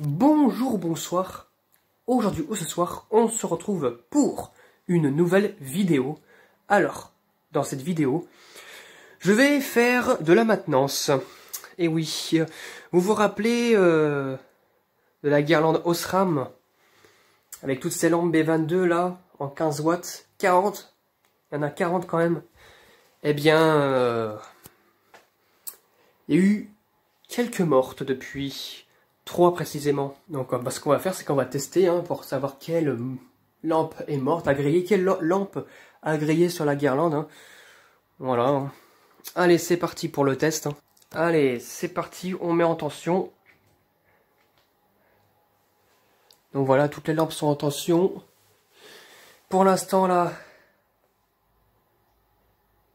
Bonjour, bonsoir. Aujourd'hui ou ce soir, on se retrouve pour une nouvelle vidéo. Alors, dans cette vidéo, je vais faire de la maintenance. Et oui, vous vous rappelez de la guirlande Osram avec toutes ces lampes B22 là, en 15 watts, 40, il y en a 40 quand même. Eh bien, il y a eu quelques mortes depuis. 3 précisément. Donc ce qu'on va faire, c'est qu'on va tester pour savoir quelle lampe est morte à griller, quelle lampe a grillé sur la guirlande. Voilà. Allez, c'est parti pour le test. Allez, c'est parti, on met en tension. Donc voilà, toutes les lampes sont en tension. Pour l'instant là,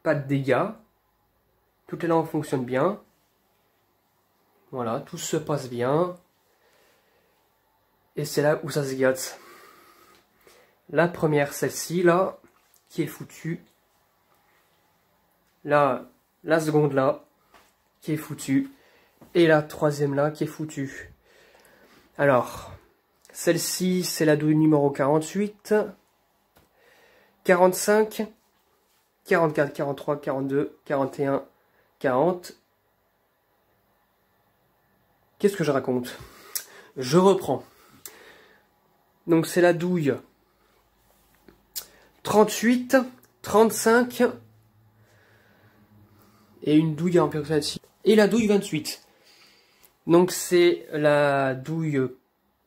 pas de dégâts. Toutes les lampes fonctionnent bien. Voilà, tout se passe bien. Et c'est là où ça se gâte. La première, celle-ci, là, qui est foutue. Là, la seconde, là, qui est foutue. Et la troisième, là, qui est foutue. Alors, celle-ci, c'est la douille numéro 48, 45, 44, 43, 42, 41, 40. Qu'est-ce que je raconte? Je reprends. Donc c'est la douille 38, 35 et une douille en période et la douille 28. Donc c'est la douille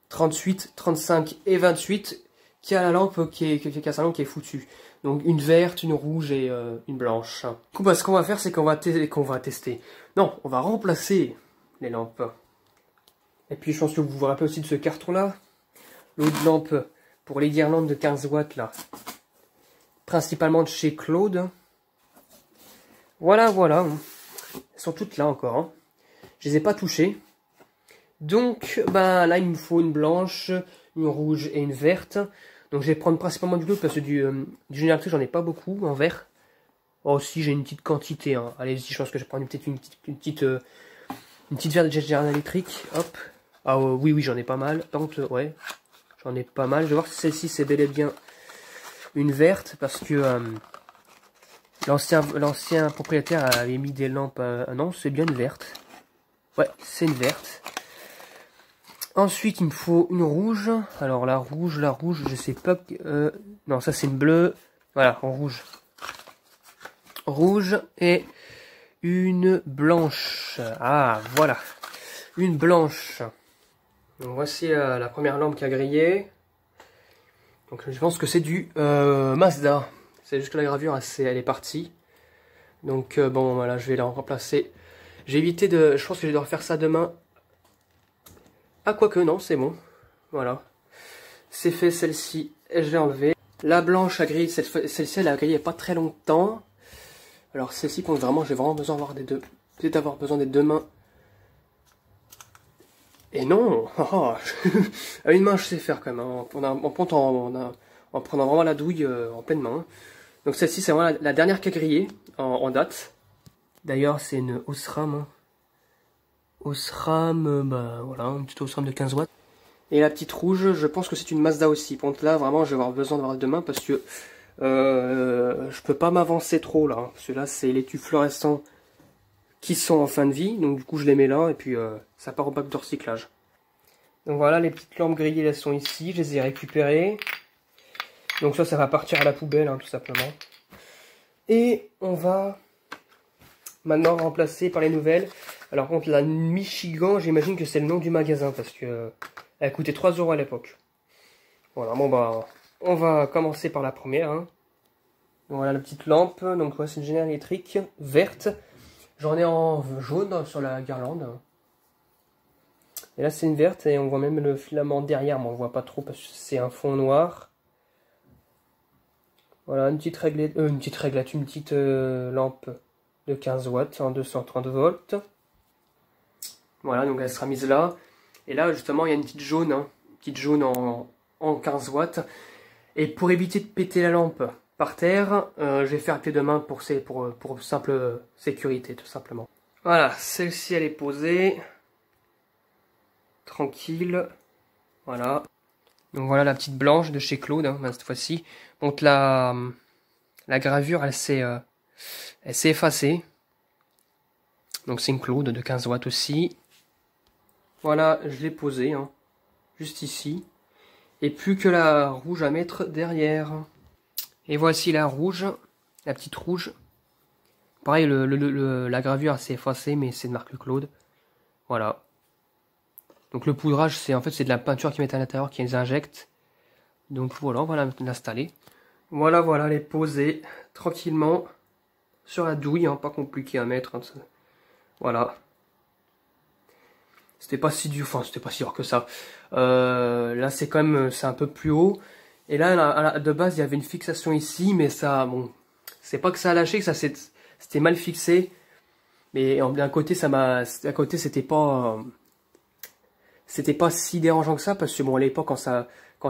38, 35 et 28 qui a la lampe qui est foutue. Donc une verte, une rouge et une blanche. Du coup, ce qu'on va faire, c'est qu'on va tester. Non, on va remplacer les lampes. Et puis je pense que vous vous rappelez aussi de ce carton là. L'autre lampe pour les guirlandes de 15 watts là. Principalement de chez Claude. Voilà, voilà. Elles sont toutes là encore. Je les ai pas touchées. Donc, là, il me faut une blanche, une rouge et une verte. Donc, je vais prendre principalement du bleu parce que du générateur, j'en ai pas beaucoup en vert. Oh, si, j'ai une petite quantité. Allez-y, je pense que je vais prendre peut-être une petite verte de General Electric. Hop. Ah, oui, j'en ai pas mal. Donc, ouais. J'en ai pas mal. Je vais voir si celle-ci c'est bel et bien une verte parce que l'ancien propriétaire avait mis des lampes. Non, c'est bien une verte. Ouais, c'est une verte. Ensuite, il me faut une rouge. Alors la rouge, je sais pas. Non, ça c'est une bleue. Voilà, en rouge. Rouge et une blanche. Ah, voilà. Une blanche. Donc voici la première lampe qui a grillé. Donc je pense que c'est du Mazda. C'est juste que la gravure elle est partie. Donc bon voilà, je vais la remplacer. J'ai évité de. Je pense que je vais devoir faire ça demain. Ah quoique non, c'est bon. Voilà. C'est fait, celle-ci, je l'ai enlevée. La blanche a grillé, celle-ci elle a grillé il n'y a pas très longtemps. Alors celle-ci, je vais vraiment besoin d'avoir peut-être avoir besoin des deux mains. Et non, à une main je sais faire quand même, en prenant vraiment la douille en pleine main. Donc celle-ci c'est vraiment la dernière qui a grillé en date. D'ailleurs c'est une Osram. Osram, voilà, une petite Osram de 15 watts. Et la petite rouge, je pense que c'est une Mazda aussi. Par contre là vraiment je vais avoir besoin d'avoir les deux mains parce que je peux pas m'avancer trop là. Parce que là c'est les tubes fluorescents qui sont en fin de vie, donc du coup je les mets là et puis ça part au bac de recyclage. Donc voilà, les petites lampes grillées elles sont ici, je les ai récupérées. Donc ça va partir à la poubelle tout simplement. Et on va maintenant remplacer par les nouvelles. Alors contre la Michigan, j'imagine que c'est le nom du magasin parce que elle coûtait 3 € à l'époque. Voilà, bon on va commencer par la première. Donc voilà la petite lampe, donc c'est une General Electric verte. J'en ai en jaune sur la guirlande. Et là c'est une verte et on voit même le filament derrière, mais on ne voit pas trop parce que c'est un fond noir. Voilà, une petite lampe de 15 watts en 230 volts. Voilà, donc elle sera mise là. Et là justement il y a une petite jaune, en 15 watts. Et pour éviter de péter la lampe par terre, je vais faire pied de main pour simple sécurité tout simplement. Voilà, celle-ci elle est posée. tranquille. Voilà. Donc voilà la petite blanche de chez Claude, hein, cette fois-ci. Donc la gravure, elle s'est effacée. Donc c'est une Claude de 15 watts aussi. Voilà, je l'ai posée, hein, juste ici. Et plus que la rouge à mettre derrière. Et voici la rouge, la petite rouge. Pareil, la gravure s'est effacée, mais c'est de marque Claude. Voilà. Donc le poudrage, c'est en fait c'est de la peinture qu'ils mettent à l'intérieur, qu'ils injectent. Donc voilà, on va l'installer. Voilà, elle est posée tranquillement sur la douille, hein, pas compliqué à mettre. Hein, voilà. C'était pas si dur, enfin c'était pas si dur que ça. Là c'est quand même, c'est un peu plus haut. Et là, de base, il y avait une fixation ici, mais ça, bon, c'est pas que ça a lâché, que ça c'était mal fixé. Mais d'un côté, à côté, c'était pas si dérangeant que ça, parce que bon, à l'époque, quand ça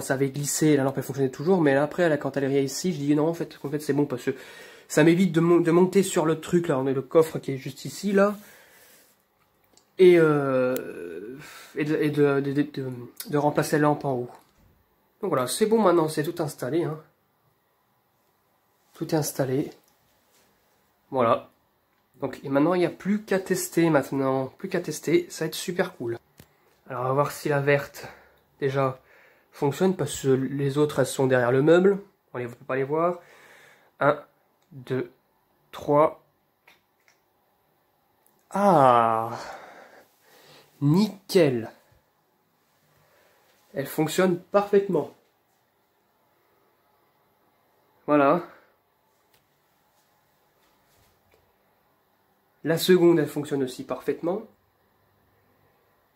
avait glissé, la lampe elle fonctionnait toujours, mais là, après, quand elle est ici, je dis non, en fait c'est bon, parce que ça m'évite de monter sur le truc, là, on a le coffre qui est juste ici, là, et de remplacer la lampe en haut. Donc voilà, c'est bon maintenant, c'est tout installé, hein. Tout est installé. Voilà. Donc, et maintenant, il n'y a plus qu'à tester maintenant. Plus qu'à tester, ça va être super cool. Alors, on va voir si la verte, déjà, fonctionne, parce que les autres, elles sont derrière le meuble. On ne peut pas les voir. 1, 2, 3. Ah! Nickel! Elle fonctionne parfaitement. Voilà. La seconde, elle fonctionne aussi parfaitement.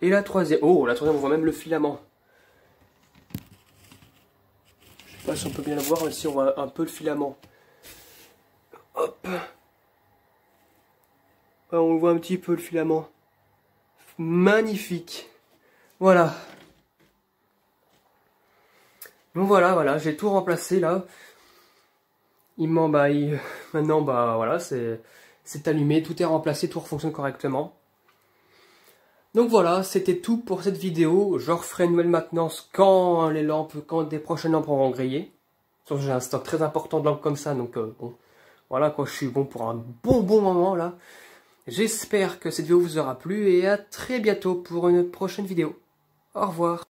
Et la troisième... Oh, la troisième, on voit même le filament. Je sais pas si on peut bien le voir, mais si on voit un peu le filament. Hop. On voit un petit peu le filament. Magnifique. Voilà. Donc voilà, j'ai tout remplacé là. Maintenant, voilà, c'est allumé, tout est remplacé, tout fonctionne correctement. Donc voilà, c'était tout pour cette vidéo. Je referai une nouvelle maintenance quand des prochaines lampes auront grillé. Sauf que j'ai un stock très important de lampes comme ça, donc bon, voilà quoi, je suis bon pour un bon moment là. J'espère que cette vidéo vous aura plu et à très bientôt pour une prochaine vidéo. Au revoir.